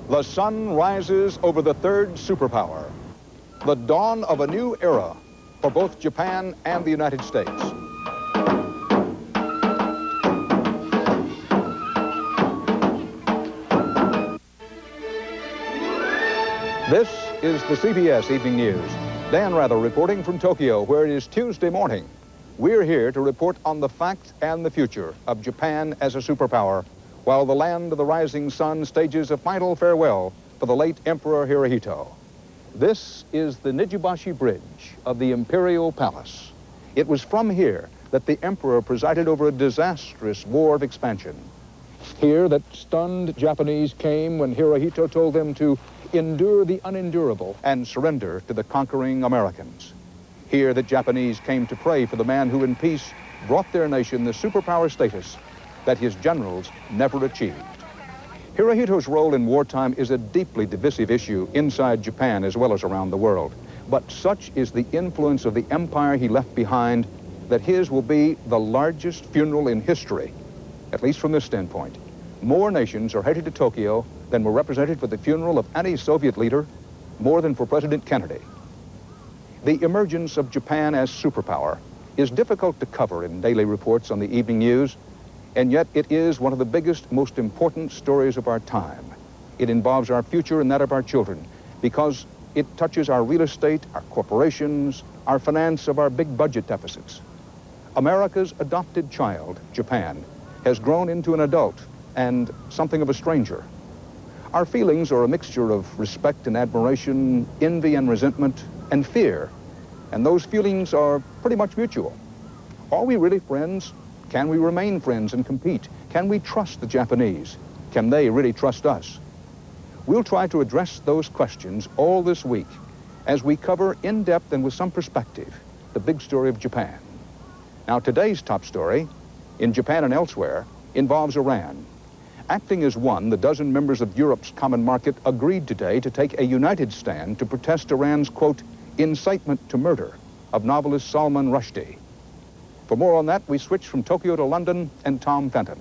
The sun rises over the third superpower. The dawn of a new era for both Japan and the United States. This is the CBS Evening News. Dan Rather reporting from Tokyo, where it is Tuesday morning. We're here to report on the facts and the future of Japan as a superpower, while the land of the rising sun stages a final farewell for the late Emperor Hirohito. This is the Nijibashi Bridge of the Imperial Palace. It was from here that the Emperor presided over a disastrous war of expansion. Here that stunned Japanese came when Hirohito told them to endure the unendurable and surrender to the conquering Americans. Here the Japanese came to pray for the man who in peace brought their nation the superpower status that his generals never achieved. Hirohito's role in wartime is a deeply divisive issue inside Japan as well as around the world. But such is the influence of the empire he left behind that his will be the largest funeral in history, at least from this standpoint. More nations are headed to Tokyo than were represented for the funeral of any Soviet leader, more than for President Kennedy. The emergence of Japan as superpower is difficult to cover in daily reports on the evening news, and yet it is one of the biggest, most important stories of our time. It involves our future and that of our children because it touches our real estate, our corporations, our finance of our big budget deficits. America's adopted child, Japan, has grown into an adult and something of a stranger. Our feelings are a mixture of respect and admiration, envy and resentment, and fear. And those feelings are pretty much mutual. Are we really friends? Can we remain friends and compete? Can we trust the Japanese? Can they really trust us? We'll try to address those questions all this week as we cover in depth and with some perspective the big story of Japan. Now, today's top story, in Japan and elsewhere, involves Iran. Acting as one, the dozen members of Europe's common market agreed today to take a united stand to protest Iran's, quote, incitement to murder of novelist Salman Rushdie. For more on that, we switch from Tokyo to London and Tom Fenton.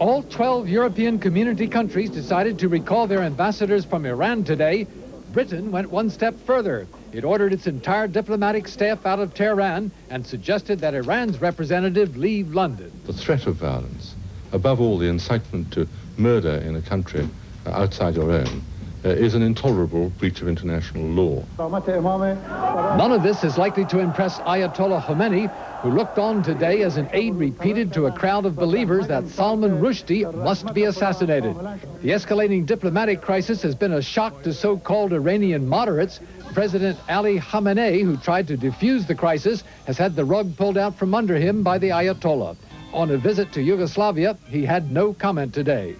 All 12 European community countries decided to recall their ambassadors from Iran today. Britain went one step further. It ordered its entire diplomatic staff out of Tehran and suggested that Iran's representative leave London. The threat of violence, above all the incitement to murder in a country outside your own, is an intolerable breach of international law. None of this is likely to impress Ayatollah Khomeini, who looked on today as an aide repeated to a crowd of believers that Salman Rushdie must be assassinated. The escalating diplomatic crisis has been a shock to so-called Iranian moderates. President Ali Khamenei, who tried to defuse the crisis, has had the rug pulled out from under him by the Ayatollah. On a visit to Yugoslavia, he had no comment today.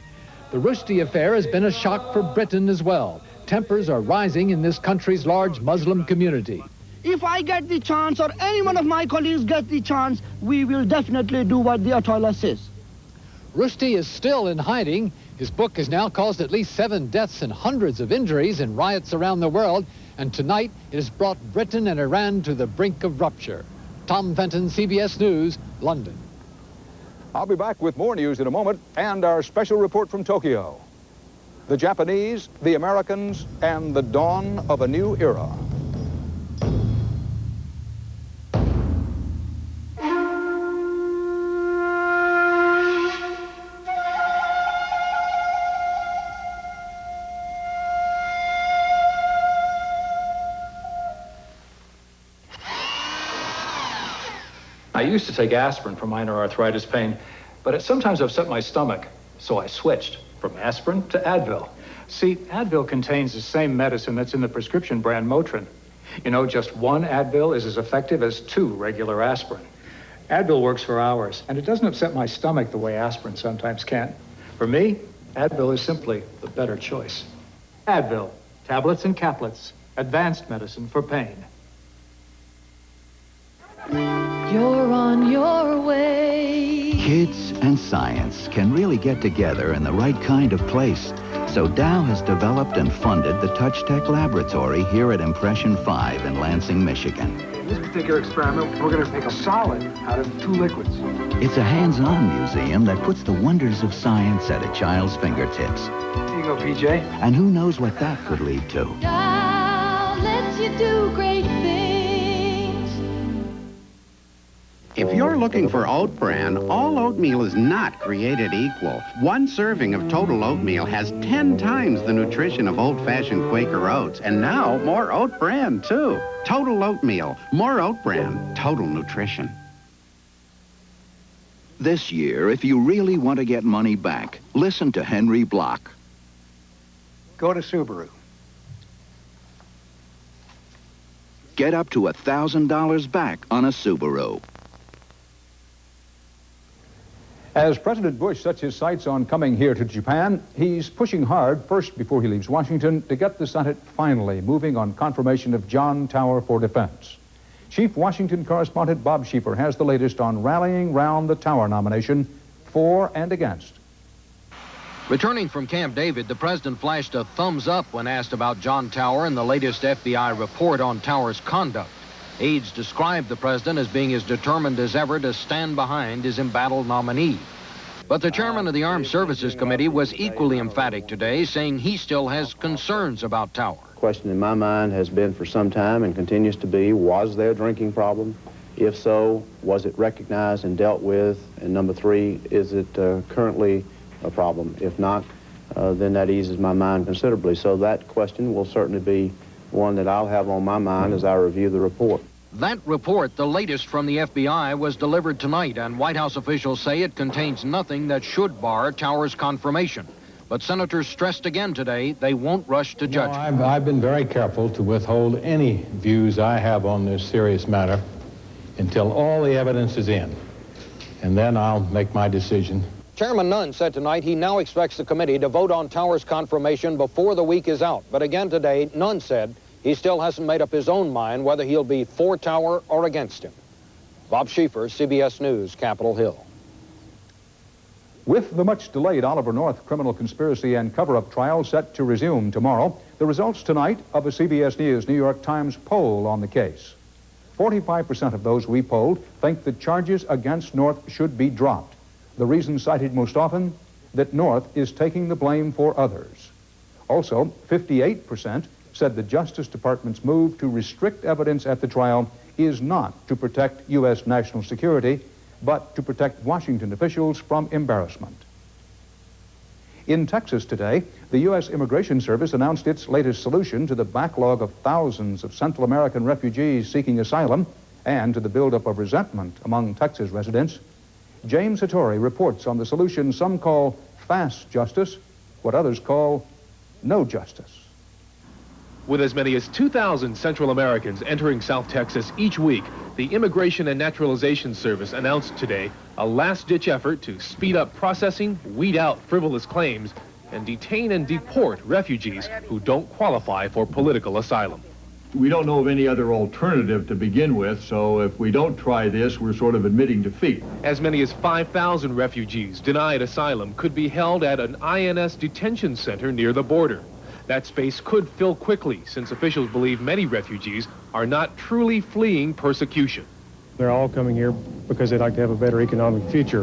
The Rushdie affair has been a shock for Britain as well. Tempers are rising in this country's large Muslim community. If I get the chance or any one of my colleagues get the chance, we will definitely do what the Ayatollah says. Rushdie is still in hiding. His book has now caused at least 7 deaths and hundreds of injuries in riots around the world. And tonight, it has brought Britain and Iran to the brink of rupture. Tom Fenton, CBS News, London. I'll be back with more news in a moment and our special report from Tokyo. The Japanese, the Americans, and the dawn of a new era. I used to take aspirin for minor arthritis pain, but it sometimes upset my stomach, so I switched from aspirin to Advil. See, Advil contains the same medicine that's in the prescription brand Motrin. You know, just one Advil is as effective as 2 regular aspirin. Advil works for hours, and it doesn't upset my stomach the way aspirin sometimes can. For me, Advil is simply the better choice. Advil, tablets and caplets, advanced medicine for pain. You're on your way. Kids and science can really get together in the right kind of place. So Dow has developed and funded the TouchTech Laboratory here at Impression 5 in Lansing, Michigan. In this particular experiment, we're going to make a solid out of 2 liquids. It's a hands-on museum that puts the wonders of science at a child's fingertips. Here you go, PJ. And who knows what that could lead to. Dow lets you do great things. If you're looking for oat bran, all oatmeal is not created equal. One serving of total oatmeal has 10 times the nutrition of old-fashioned Quaker oats, and now more oat bran, too. Total oatmeal, more oat bran, total nutrition. This year, if you really want to get money back, listen to Henry Block. Go to Subaru. Get up to $1,000 back on a Subaru. As President Bush sets his sights on coming here to Japan, he's pushing hard, first before he leaves Washington, to get the Senate finally moving on confirmation of John Tower for defense. Chief Washington correspondent Bob Schieffer has the latest on rallying round the Tower nomination, for and against. Returning from Camp David, the president flashed a thumbs up when asked about John Tower and the latest FBI report on Tower's conduct. Aides described the president as being as determined as ever to stand behind his embattled nominee. But the chairman of the Armed Services Committee was equally emphatic today, saying he still has concerns about Tower. The question in my mind has been for some time and continues to be, was there a drinking problem? If so, was it recognized and dealt with? And number three, is it currently a problem? If not, then that eases my mind considerably. So that question will certainly be one that I'll have on my mind as I review the report. That report, the latest from the FBI, was delivered tonight, and White House officials say it contains nothing that should bar Tower's confirmation. But senators stressed again today they won't rush to judgment. I've been very careful to withhold any views I have on this serious matter until all the evidence is in, and then I'll make my decision. Chairman Nunn said tonight he now expects the committee to vote on Tower's confirmation before the week is out. But again today, Nunn said he still hasn't made up his own mind whether he'll be for Tower or against him. Bob Schieffer, CBS News, Capitol Hill. With the much-delayed Oliver North criminal conspiracy and cover-up trial set to resume tomorrow, the results tonight of a CBS News New York Times poll on the case. 45% of those we polled think the charges against North should be dropped. The reason cited most often, that North is taking the blame for others. Also, 58% said the Justice Department's move to restrict evidence at the trial is not to protect U.S. national security, but to protect Washington officials from embarrassment. In Texas today, the U.S. Immigration Service announced its latest solution to the backlog of thousands of Central American refugees seeking asylum and to the buildup of resentment among Texas residents. James Hattori reports on the solution some call fast justice, what others call no justice. With as many as 2,000 Central Americans entering South Texas each week, the Immigration and Naturalization Service announced today a last-ditch effort to speed up processing, weed out frivolous claims, and detain and deport refugees who don't qualify for political asylum. We don't know of any other alternative to begin with, so if we don't try this, we're sort of admitting defeat. As many as 5,000 refugees denied asylum could be held at an INS detention center near the border. That space could fill quickly, since officials believe many refugees are not truly fleeing persecution. They're all coming here because they'd like to have a better economic future,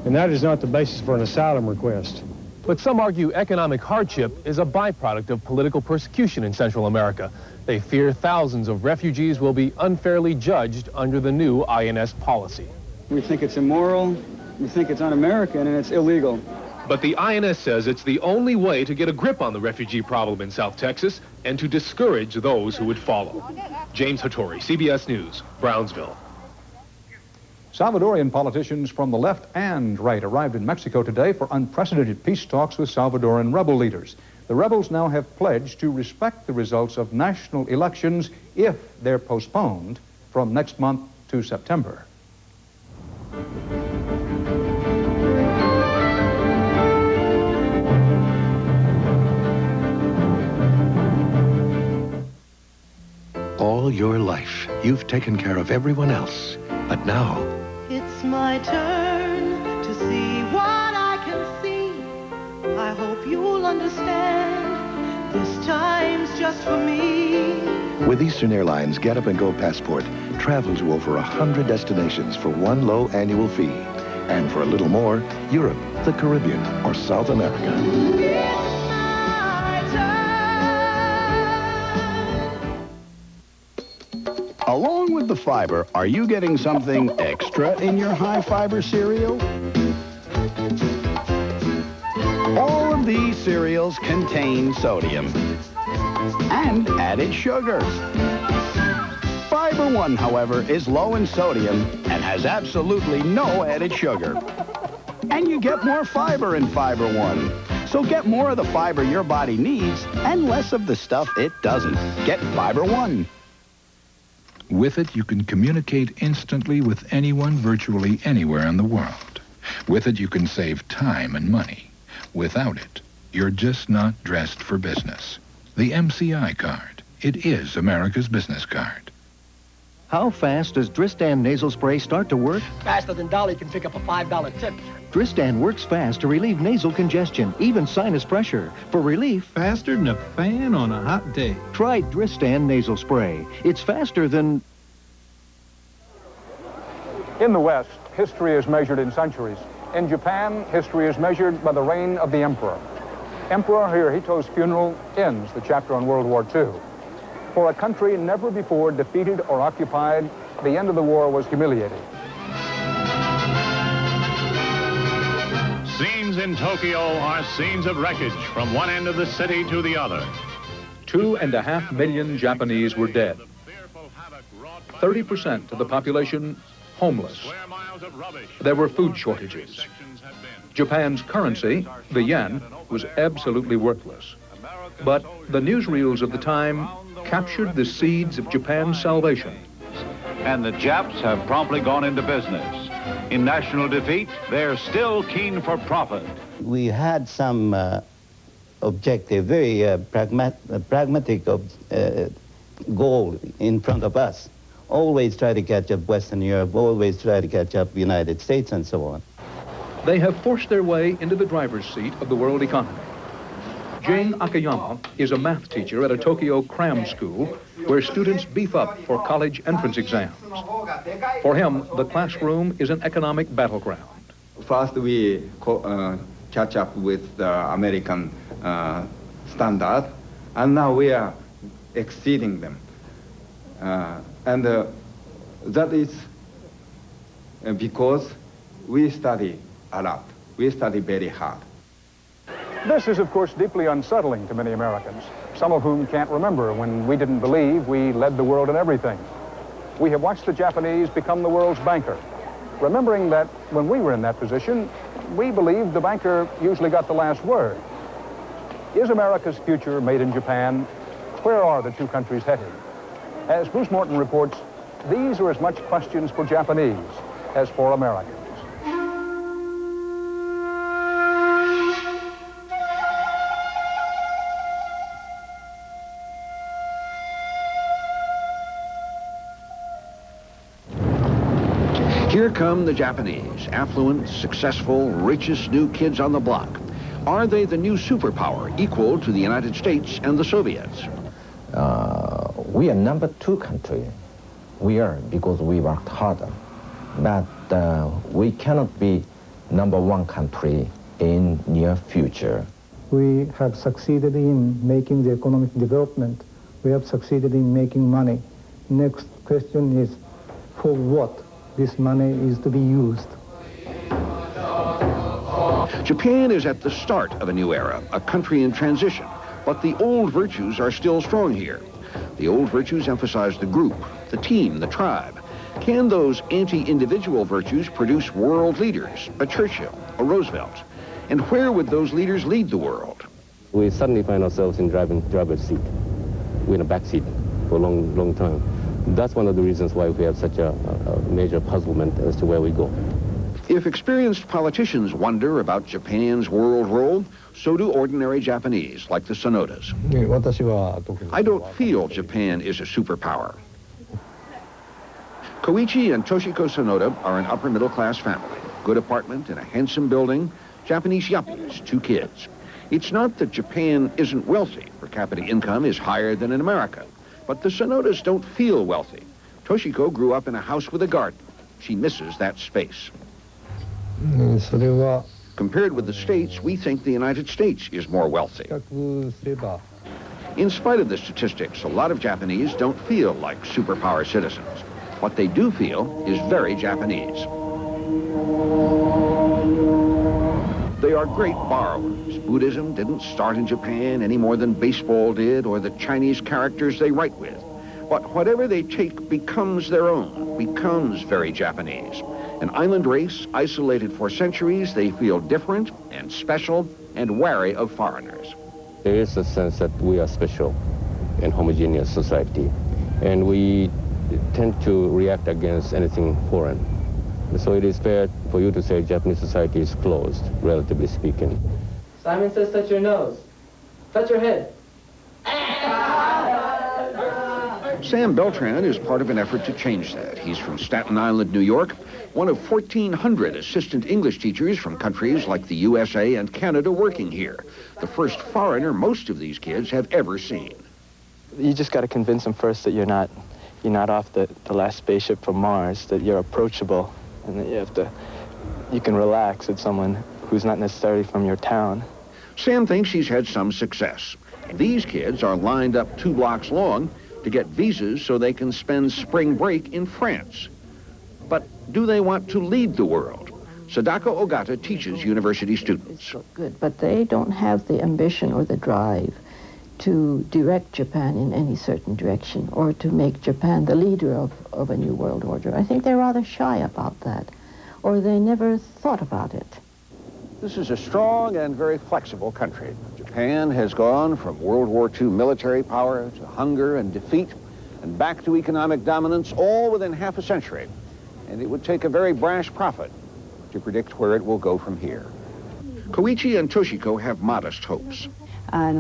and that is not the basis for an asylum request. But some argue economic hardship is a byproduct of political persecution in Central America. They fear thousands of refugees will be unfairly judged under the new INS policy. We think it's immoral, we think it's un-American, and it's illegal. But the INS says it's the only way to get a grip on the refugee problem in South Texas and to discourage those who would follow. James Hattori, CBS News, Brownsville. Salvadorian politicians from the left and right arrived in Mexico today for unprecedented peace talks with Salvadoran rebel leaders. The rebels now have pledged to respect the results of national elections if they're postponed from next month to September. All your life, you've taken care of everyone else. But now, It's my turn to see what I can see. I hope you'll understand. This time's just for me. with Eastern Airlines Get Up and Go Passport, travel to over 100 destinations for one low annual fee. And for a little more, Europe, the Caribbean, or South America. Along with the fiber, are you getting something extra in your high-fiber cereal? All of these cereals contain sodium and added sugar. Fiber One, however, is low in sodium and has absolutely no added sugar. And you get more fiber in Fiber One. So get more of the fiber your body needs and less of the stuff it doesn't. Get Fiber One. With it, you can communicate instantly with anyone virtually anywhere in the world. With it, you can save time and money. Without it, you're just not dressed for business. The MCI card. It is America's business card. How fast does Dristan nasal spray start to work? Faster than Dolly can pick up a $5 tip. Dristan works fast to relieve nasal congestion, even sinus pressure. For relief, faster than a fan on a hot day. Try Dristan nasal spray. It's faster than... In the West, history is measured in centuries. In Japan, history is measured by the reign of the emperor. Emperor Hirohito's funeral ends the chapter on World War II. For a country never before defeated or occupied, the end of the war was humiliating. Scenes in Tokyo are scenes of wreckage from one end of the city to the other. 2.5 million Japanese were dead. 30% of the population homeless. There were food shortages. Japan's currency, the yen, was absolutely worthless. But the newsreels of the time captured the seeds of Japan's salvation. And the Japs have promptly gone into business. In national defeat, they're still keen for profit. We had some objective, very pragmatic goal in front of us. Always try to catch up Western Europe, always try to catch up the United States and so on. They have forced their way into the driver's seat of the world economy. Jane Akiyama is a math teacher at a Tokyo cram school where students beef up for college entrance exams. For him, the classroom is an economic battleground. First, we catch up with the American standard, and now we are exceeding them. That is because we study a lot. We study very hard. This is, of course, deeply unsettling to many Americans, some of whom can't remember when we didn't believe we led the world in everything. We have watched the Japanese become the world's banker, remembering that when we were in that position, we believed the banker usually got the last word. Is America's future made in Japan? Where are the two countries headed? As Bruce Morton reports, these are as much questions for Japanese as for Americans. Here come the Japanese, affluent, successful, richest new kids on the block. Are they the new superpower, equal to the United States and the Soviets? We are number 2 country. We are because we worked harder. But we cannot be number 1 country in near future. We have succeeded in making the economic development. We have succeeded in making money. Next question is, for what this money is to be used? Japan is at the start of a new era, a country in transition, but the old virtues are still strong here. The old virtues emphasize the group, the team, the tribe. Can those anti-individual virtues produce world leaders, a Churchill, a Roosevelt? And where would those leaders lead the world? We suddenly find ourselves in driver's seat. We're in a back seat for a long time. That's one of the reasons why we have such a major puzzlement as to where we go. If experienced politicians wonder about Japan's world role, so do ordinary Japanese, like the Sonodas. I don't feel Japan is a superpower. Koichi and Toshiko Sonoda are an upper-middle-class family. Good apartment in a handsome building, Japanese yuppies, 2 kids. It's not that Japan isn't wealthy. Per capita income is higher than in America. But the Sonodas don't feel wealthy. Toshiko grew up in a house with a garden. She misses that space. Compared with the States, we think the United States is more wealthy. In spite of the statistics, a lot of Japanese don't feel like superpower citizens. What they do feel is very Japanese. They are great borrowers. Buddhism didn't start in Japan any more than baseball did or the Chinese characters they write with. But whatever they take becomes their own, becomes very Japanese. An island race, isolated for centuries, they feel different and special and wary of foreigners. There is a sense that we are special and homogeneous society, and we tend to react against anything foreign. So it is fair for you to say Japanese society is closed, relatively speaking. Simon says touch your nose. Touch your head. Sam Beltran is part of an effort to change that. He's from Staten Island, New York, one of 1,400 assistant English teachers from countries like the USA and Canada working here. The first foreigner most of these kids have ever seen. You just got to convince them first that you're not off the last spaceship from Mars, that you're approachable, and that you can relax at someone who's not necessarily from your town. Sam thinks he's had some success. These kids are lined up 2 blocks long to get visas so they can spend spring break in France. But do they want to lead the world? Sadako Ogata teaches university students. Good, but they don't have the ambition or the drive to direct Japan in any certain direction or to make Japan the leader of a new world order. I think they're rather shy about that, or they never thought about it. This is a strong and very flexible country. Japan has gone from World War II military power to hunger and defeat and back to economic dominance all within half a century. And it would take a very brash prophet to predict where it will go from here. Koichi and Toshiko have modest hopes. I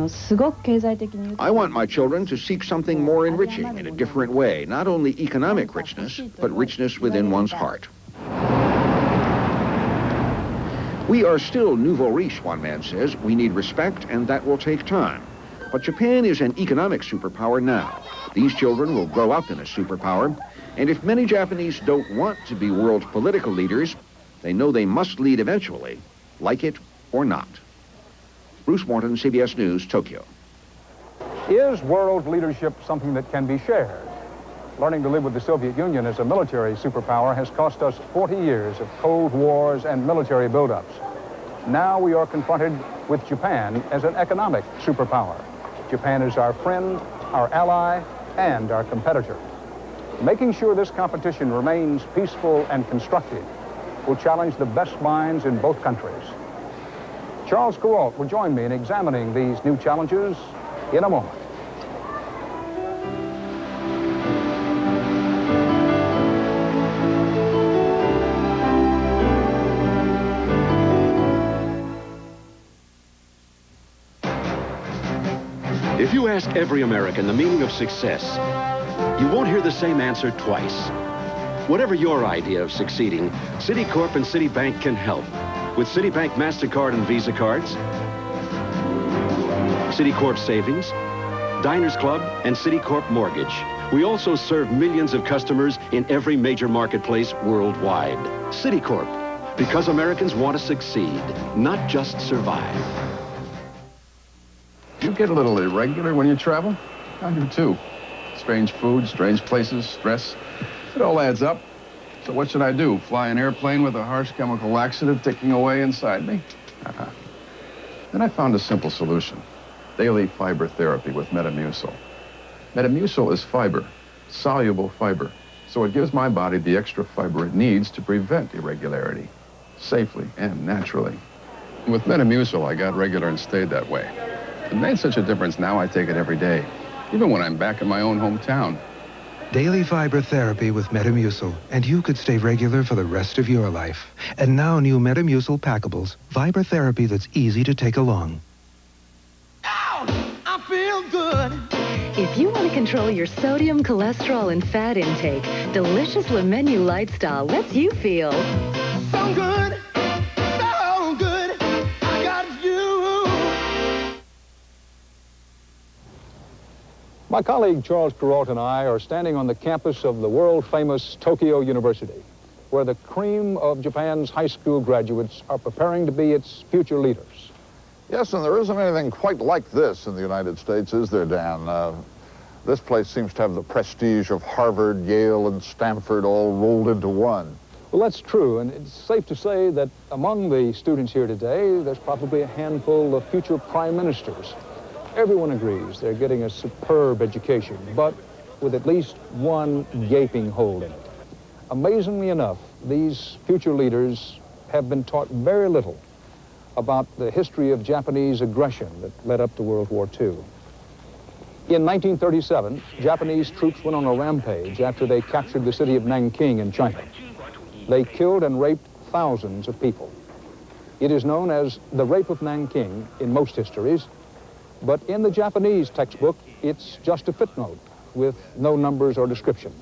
want my children to seek something more enriching in a different way, not only economic richness, but richness within one's heart. We are still nouveau riche, one man says. We need respect, and that will take time. But Japan is an economic superpower now. These children will grow up in a superpower, and if many Japanese don't want to be world political leaders, they know they must lead eventually, like it or not. Bruce Morton, CBS News, Tokyo. Is world leadership something that can be shared? Learning to live with the Soviet Union as a military superpower has cost us 40 years of Cold Wars and military buildups. Now we are confronted with Japan as an economic superpower. Japan is our friend, our ally, and our competitor. Making sure this competition remains peaceful and constructive will challenge the best minds in both countries. Charles Kuralt will join me in examining these new challenges in a moment. If you ask every American the meaning of success, you won't hear the same answer twice. Whatever your idea of succeeding, Citicorp and Citibank can help. With Citibank MasterCard and Visa cards, Citicorp Savings, Diners Club, and Citicorp Mortgage. We also serve millions of customers in every major marketplace worldwide. Citicorp, because Americans want to succeed, not just survive. You get a little irregular when you travel? I do too. Strange food, strange places, stress. It all adds up. So what should I do? Fly an airplane with a harsh chemical laxative ticking away inside me? Then I found a simple solution. Daily fiber therapy with Metamucil. Metamucil is fiber, soluble fiber. So it gives my body the extra fiber it needs to prevent irregularity, safely and naturally. And with Metamucil, I got regular and stayed that way. It made such a difference now I take it every day, even when I'm back in my own hometown. Daily fiber therapy with Metamucil, and you could stay regular for the rest of your life. And now new Metamucil packables, fiber therapy that's easy to take along. I feel good. If you want to control your sodium, cholesterol, and fat intake, delicious Le Menu Lifestyle lets you feel So good. So good. I got you. My colleague Charles Kuralt and I are standing on the campus of the world-famous Tokyo University. where the cream of Japan's high school graduates are preparing to be its future leaders. Yes, and there isn't anything quite like this in the United States, is there, Dan? This place seems to have the prestige of Harvard, Yale, and Stanford all rolled into one. Well, that's true, and it's safe to say that among the students here today, there's probably a handful of future prime ministers. Everyone agrees they're getting a superb education, but with at least one gaping hole in it. Amazingly enough, these future leaders have been taught very little about the history of Japanese aggression that led up to World War II. In 1937, Japanese troops went on a rampage after they captured the city of Nanking in China. They killed and raped thousands of people. It is known as the Rape of Nanking in most histories, but in the Japanese textbook, it's just a footnote with no numbers or description.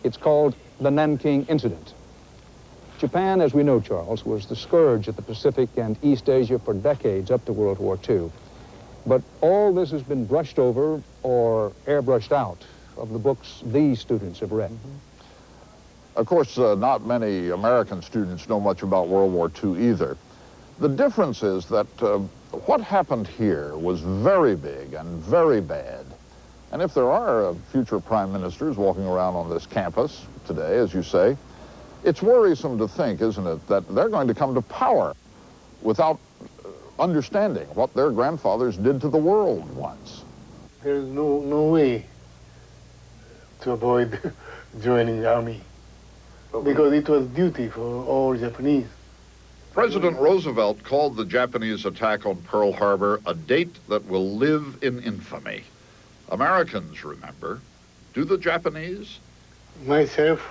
It's called the Nanking Incident. Japan, as we know, Charles, was the scourge of the Pacific and East Asia for decades up to World War II. But all this has been brushed over or airbrushed out of the books these students have read. Of course, not many American students know much about World War II either. The difference is that what happened here was very big and very bad. And if there are future prime ministers walking around on this campus today, as you say, it's worrisome to think, isn't it, that they're going to come to power without understanding what their grandfathers did to the world once. There's no way to avoid joining the army, because it was duty for all Japanese. President Roosevelt called the Japanese attack on Pearl Harbor a date that will live in infamy. Americans remember. Do the Japanese? Myself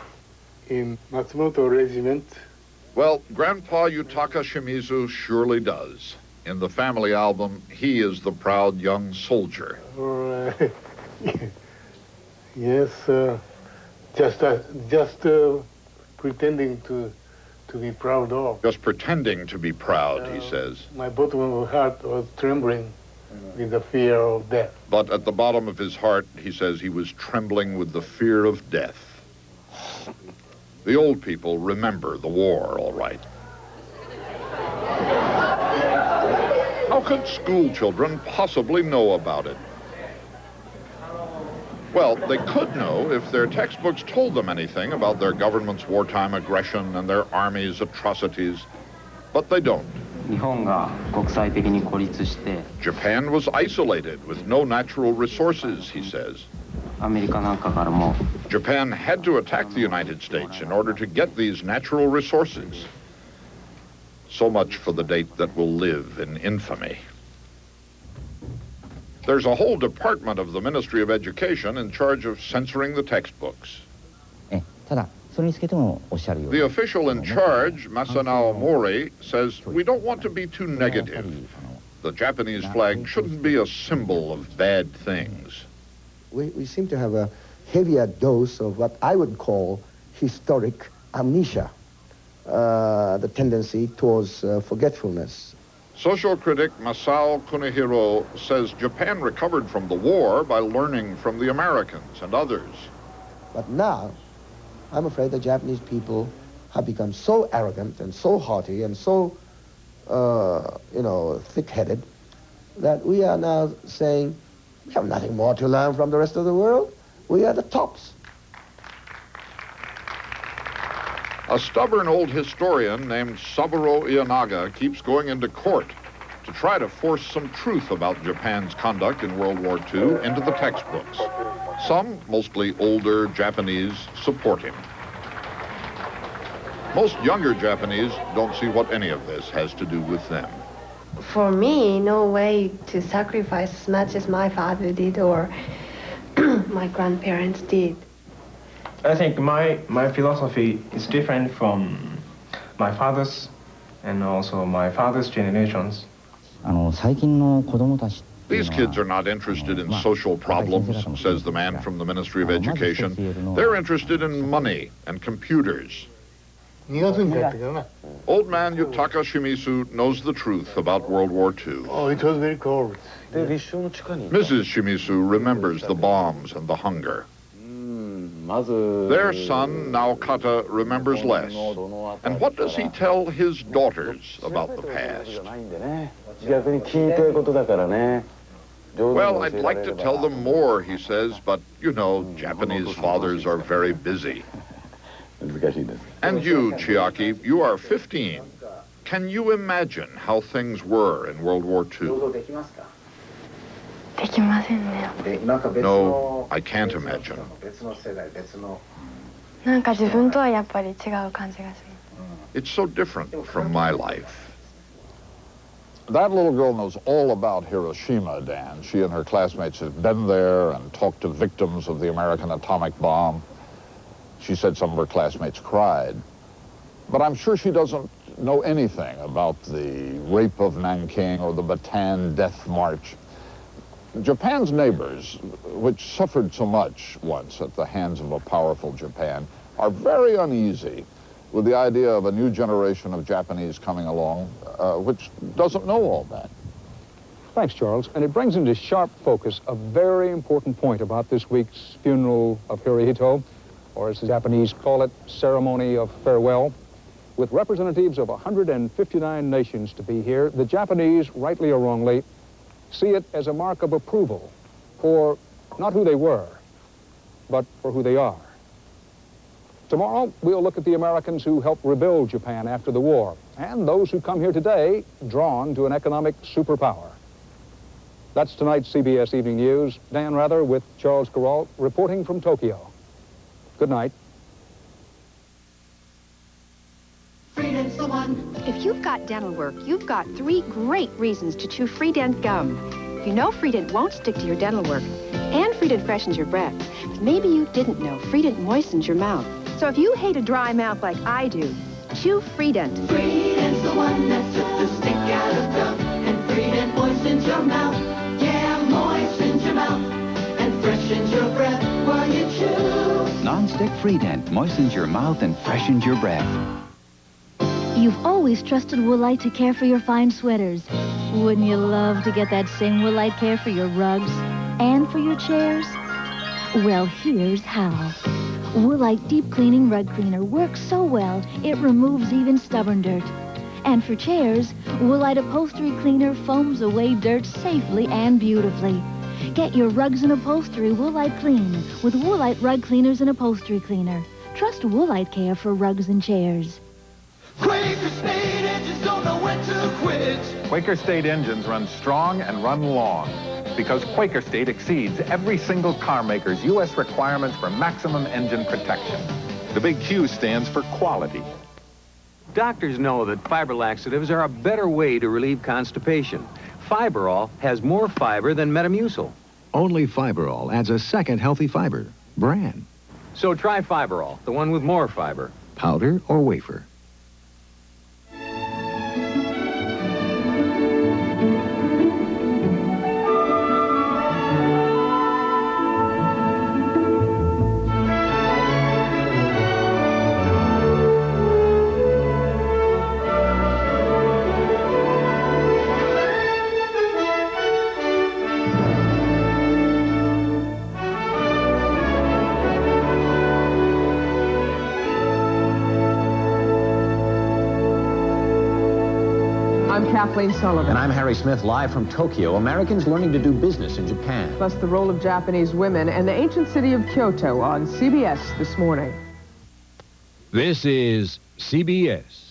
in Matsumoto Regiment. Well, Grandpa Yutaka Shimizu surely does. In the family album, he is the proud young soldier. Yes, just pretending to be proud of. Just pretending to be proud, he says. My bottom of the heart was trembling with the fear of death. But at the bottom of his heart, he says he was trembling with the fear of death. The old people remember the war, all right. How could school children possibly know about it? Well, they could know if their textbooks told them anything about their government's wartime aggression and their army's atrocities, but they don't. Japan was isolated with no natural resources, he says. Japan had to attack the United States in order to get these natural resources. So much for the date that will live in infamy. There's a whole department of the Ministry of Education in charge of censoring the textbooks. The official in charge, Masanao Mori, says we don't want to be too negative. The Japanese flag shouldn't be a symbol of bad things. We seem to have a heavier dose of what I would call historic amnesia, the tendency towards forgetfulness. Social critic Masao Kunihiro says Japan recovered from the war by learning from the Americans and others. But now, I'm afraid the Japanese people have become so arrogant and so haughty and so, thick-headed that we are now saying, we have nothing more to learn from the rest of the world. We are the tops. A stubborn old historian named Saburo Ienaga keeps going into court to try to force some truth about Japan's conduct in World War II into the textbooks. Some, mostly older Japanese, support him. Most younger Japanese don't see what any of this has to do with them. For me, no way to sacrifice as much as my father did or my grandparents did. I think my philosophy is different from my father's and also my father's generations. These kids are not interested in social problems, says the man from the Ministry of Education. They're interested in money and computers. Old man Yutaka Shimizu knows the truth about World War II. Oh, it was very cold. Mrs. Shimizu remembers the bombs and the hunger. Their son, Naokata, remembers less. And what does he tell his daughters about the past? Well, I'd like to tell them more, he says, but, you know, Japanese fathers are very busy. And you, Chiaki, you are 15. Can you imagine how things were in World War II? No, I can't imagine. It's so different from my life. That little girl knows all about Hiroshima, Dan. She and her classmates have been there and talked to victims of the American atomic bomb. She said some of her classmates cried. But I'm sure she doesn't know anything about the rape of Nanking or the Bataan Death March. Japan's neighbors, which suffered so much once at the hands of a powerful Japan, are very uneasy with the idea of a new generation of Japanese coming along, which doesn't know all that. Thanks, Charles. And it brings into sharp focus a very important point about this week's funeral of Hirohito, or as the Japanese call it, ceremony of farewell. With representatives of 159 nations to be here, the Japanese, rightly or wrongly, see it as a mark of approval for not who they were, but for who they are. Tomorrow, we'll look at the Americans who helped rebuild Japan after the war, and those who come here today drawn to an economic superpower. That's tonight's CBS Evening News. Dan Rather with Charles Kuralt reporting from Tokyo. Good night. If you've got dental work, you've got 3 great reasons to chew Freedent gum. You know Freedent won't stick to your dental work, and Freedent freshens your breath. But maybe you didn't know Freedent moistens your mouth. So if you hate a dry mouth like I do, chew Freedent. Freedent's the one that took the stick out of gum, and Freedent moistens your mouth. Yeah, moistens your mouth, and freshens your breath while you chew. Non-stick Freedent moistens your mouth and freshens your breath. You've always trusted Woolite to care for your fine sweaters. Wouldn't you love to get that same Woolite care for your rugs and for your chairs? Well, here's how. Woolite Deep Cleaning Rug Cleaner works so well, it removes even stubborn dirt. And for chairs, Woolite Upholstery Cleaner foams away dirt safely and beautifully. Get your rugs and upholstery Woolite clean with Woolite Rug Cleaners and Upholstery Cleaner. Trust Woolite care for rugs and chairs. Quaker State engines don't know when to quit. Quaker State engines run strong and run long because Quaker State exceeds every single car maker's U.S. requirements for maximum engine protection. The big Q stands for quality. Doctors know that fiber laxatives are a better way to relieve constipation. Fiberol has more fiber than Metamucil. Only Fiberol adds a second healthy fiber. Bran. So try Fiberol, the one with more fiber. Powder or wafer. Kathleen Sullivan. And I'm Harry Smith, live from Tokyo. Americans learning to do business in Japan. Plus the role of Japanese women and the ancient city of Kyoto on CBS this morning. This is CBS.